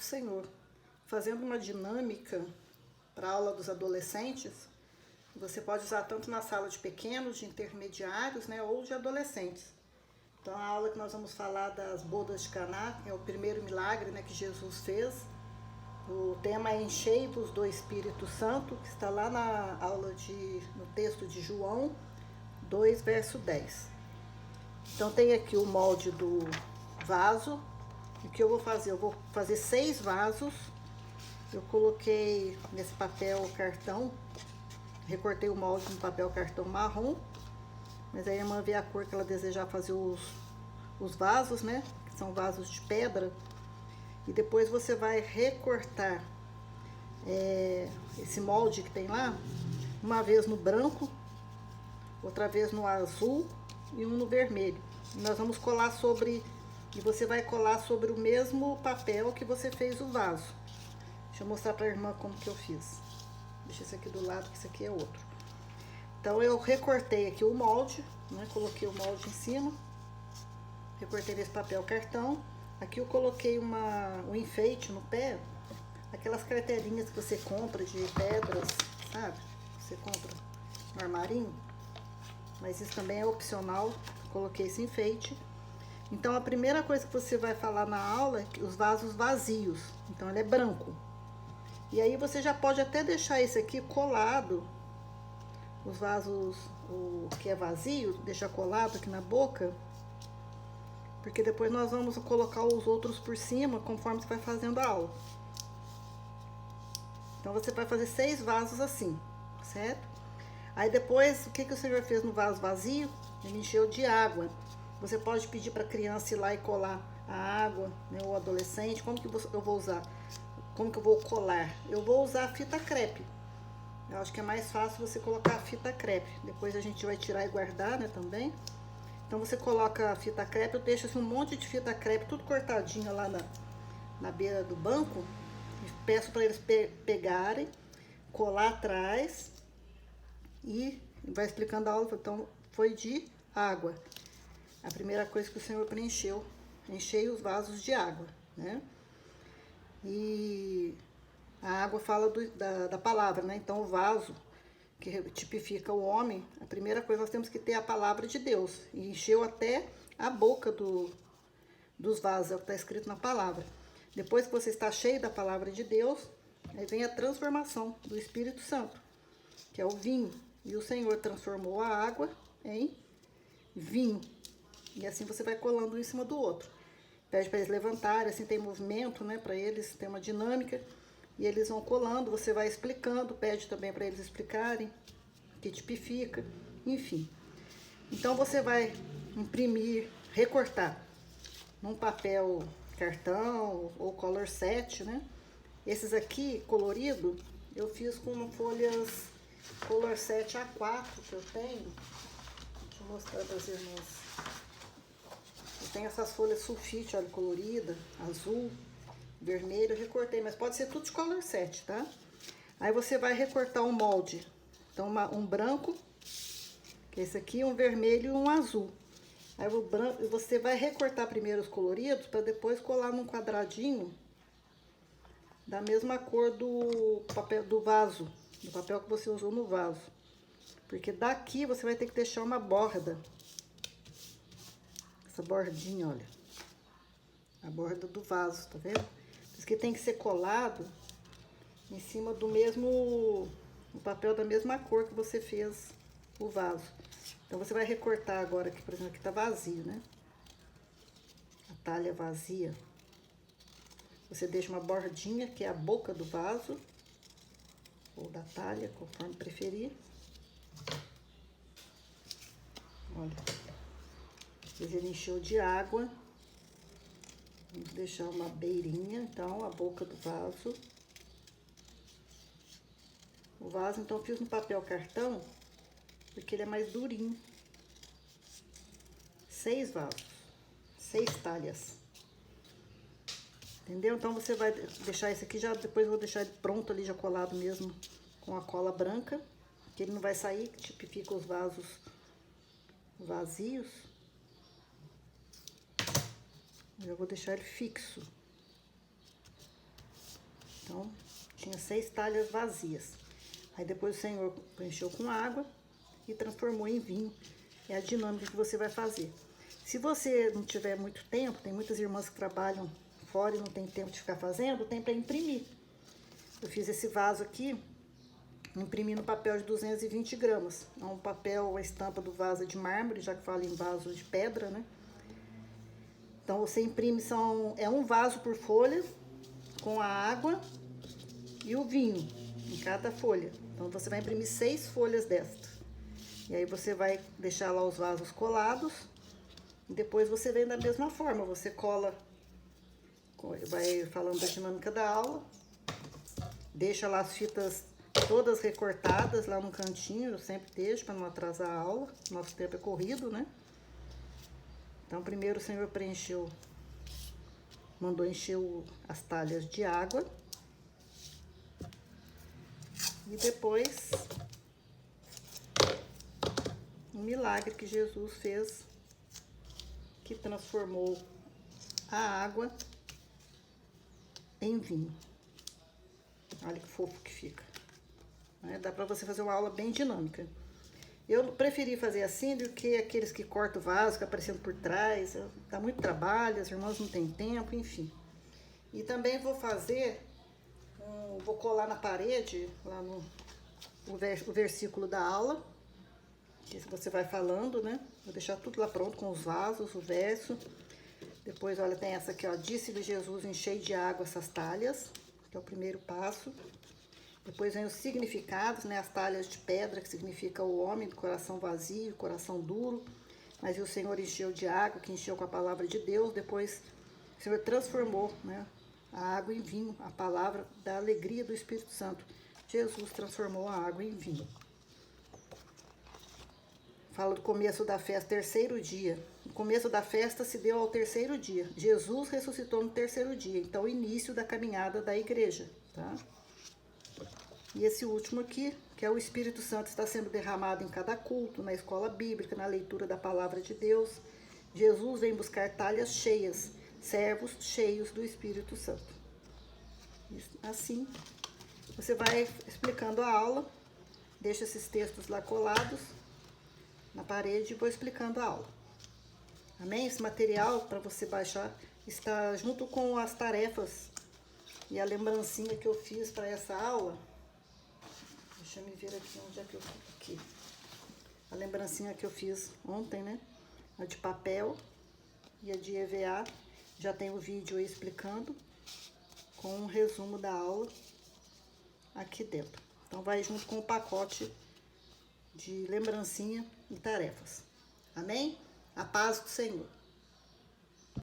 Senhor. Fazendo uma dinâmica para a aula dos adolescentes, você pode usar tanto na sala de pequenos, de intermediários, né, ou de adolescentes. Então, a aula que nós vamos falar das bodas de Caná, é o primeiro milagre, né, que Jesus fez. O tema é Enchei-vos do Espírito Santo, que está lá na aula no texto de João 2, verso 10. Então, tem aqui o molde do vaso. O que eu vou fazer? Eu vou fazer 6 vasos. Eu coloquei nesse papel cartão, recortei o molde no papel cartão marrom, mas aí a irmã vê a cor que ela desejar fazer os vasos, né? Que são vasos de pedra. E depois você vai recortar esse molde que tem lá, uma vez no branco, outra vez no azul e um no vermelho. E nós vamos colar e você vai colar sobre o mesmo papel que você fez o vaso. Deixa eu mostrar para a irmã como que eu fiz. Deixa esse aqui do lado, que esse aqui é outro. Então eu recortei aqui o molde, né? Coloquei o molde em cima. Recortei nesse papel cartão. Aqui eu coloquei um enfeite no pé. Aquelas carteirinhas que você compra de pedras, sabe? Você compra no armarinho. Mas isso também é opcional. Coloquei esse enfeite. Então a primeira coisa que você vai falar na aula é os vasos vazios. Então ele é branco. E aí você já pode até deixar esse aqui colado, os vasos, o que é vazio, deixa colado aqui na boca, porque depois nós vamos colocar os outros por cima, conforme você vai fazendo a aula. Então você vai fazer 6 vasos assim, certo? Aí depois, o que o Senhor fez no vaso vazio? Ele encheu de água. Você pode pedir para a criança ir lá e colar a água, né, ou adolescente. Como que eu vou usar? Como que eu vou colar? Eu vou usar fita crepe. Eu acho que é mais fácil você colocar a fita crepe. Depois a gente vai tirar e guardar, né, também. Então você coloca a fita crepe, eu deixo assim, um monte de fita crepe, tudo cortadinho lá na beira do banco. E peço para eles pegarem, colar atrás e vai explicando a aula. Então foi de água. A primeira coisa que o Senhor preencheu, enchei os vasos de água, né? E a água fala da palavra, né? Então o vaso, que tipifica o homem, a primeira coisa nós temos que ter a palavra de Deus. E encheu até a boca dos vasos, é o que está escrito na palavra. Depois que você está cheio da palavra de Deus, aí vem a transformação do Espírito Santo, que é o vinho. E o Senhor transformou a água em vinho. E assim você vai colando um em cima do outro. Pede para eles levantarem, assim tem movimento, né? Para eles, tem uma dinâmica. E eles vão colando, você vai explicando, pede também para eles explicarem o que tipifica, enfim. Então você vai imprimir, recortar num papel cartão ou color set, né? Esses aqui, colorido, eu fiz com folhas color set A4 que eu tenho. Deixa eu mostrar para as irmãs. Eu tenho essas folhas sulfite, olha, colorida, azul, vermelho, eu recortei, mas pode ser tudo de color set, tá? Aí você vai recortar um molde. Então, um branco, que é esse aqui, um vermelho e um azul. Aí o branco, você vai recortar primeiro os coloridos, para depois colar num quadradinho da mesma cor do papel do vaso, do papel que você usou no vaso. Porque daqui você vai ter que deixar uma borda. Essa bordinha, olha. A borda do vaso, tá vendo? Isso que tem que ser colado em cima do mesmo, o papel da mesma cor que você fez o vaso. Então você vai recortar agora aqui, por exemplo, aqui tá vazio, né? A talha vazia. Você deixa uma bordinha, que é a boca do vaso, ou da talha, conforme preferir. Olha. Ele encheu de água. Vamos deixar uma beirinha, então, a boca do vaso. O vaso, então, eu fiz no papel cartão, porque ele é mais durinho. 6 vasos, 6 talhas. Entendeu? Então, você vai deixar esse aqui, depois eu vou deixar ele pronto ali, já colado mesmo, com a cola branca, que ele não vai sair, que tipifica os vasos vazios. Eu vou deixar ele fixo. Então, tinha 6 talhas vazias. Aí depois o Senhor preencheu com água e transformou em vinho. É a dinâmica que você vai fazer. Se você não tiver muito tempo, tem muitas irmãs que trabalham fora e não tem tempo de ficar fazendo, tem para imprimir. Eu fiz esse vaso aqui, imprimi no papel de 220 gramas. É um papel, a estampa do vaso é de mármore, já que fala em vaso de pedra, né? Então você imprime, é um vaso por folha, com a água e o vinho em cada folha. Então você vai imprimir 6 folhas destas. E aí você vai deixar lá os vasos colados. E depois você vem da mesma forma, você cola, vai falando da dinâmica da aula. Deixa lá as fitas todas recortadas lá no cantinho, eu sempre deixo para não atrasar a aula. Nosso tempo é corrido, né? Então primeiro o Senhor mandou encher as talhas de água. E depois, um milagre que Jesus fez, que transformou a água em vinho. Olha que fofo que fica. Dá pra você fazer uma aula bem dinâmica. Eu preferi fazer assim do que aqueles que cortam o vaso, que aparecendo por trás. Dá muito trabalho, as irmãs não têm tempo, enfim. E também vou fazer, vou colar na parede, lá o versículo da aula, que você vai falando, né? Vou deixar tudo lá pronto com os vasos, o verso. Depois, olha, tem essa aqui, ó. Disse-lhe Jesus, enchei de água essas talhas, que é o primeiro passo. Depois vem os significados, né? As talhas de pedra, que significa o homem do coração vazio, coração duro. Mas o Senhor encheu de água, que encheu com a palavra de Deus. Depois o Senhor transformou, né, a água em vinho, a palavra da alegria do Espírito Santo. Jesus transformou a água em vinho. Fala do começo da festa, terceiro dia. O começo da festa se deu ao terceiro dia. Jesus ressuscitou no terceiro dia. Então, o início da caminhada da igreja, tá? E esse último aqui, que é o Espírito Santo, está sendo derramado em cada culto, na escola bíblica, na leitura da palavra de Deus. Jesus vem buscar talhas cheias, servos cheios do Espírito Santo. Assim, você vai explicando a aula, deixa esses textos lá colados na parede e vou explicando a aula. Amém? Esse material, para você baixar, está junto com as tarefas e a lembrancinha que eu fiz para essa aula. Deixa eu me ver aqui onde é que eu fiz aqui. A lembrancinha que eu fiz ontem, né? A de papel e a de EVA. Já tem o vídeo aí explicando com um resumo da aula aqui dentro. Então vai junto com o pacote de lembrancinha e tarefas. Amém? A paz do Senhor.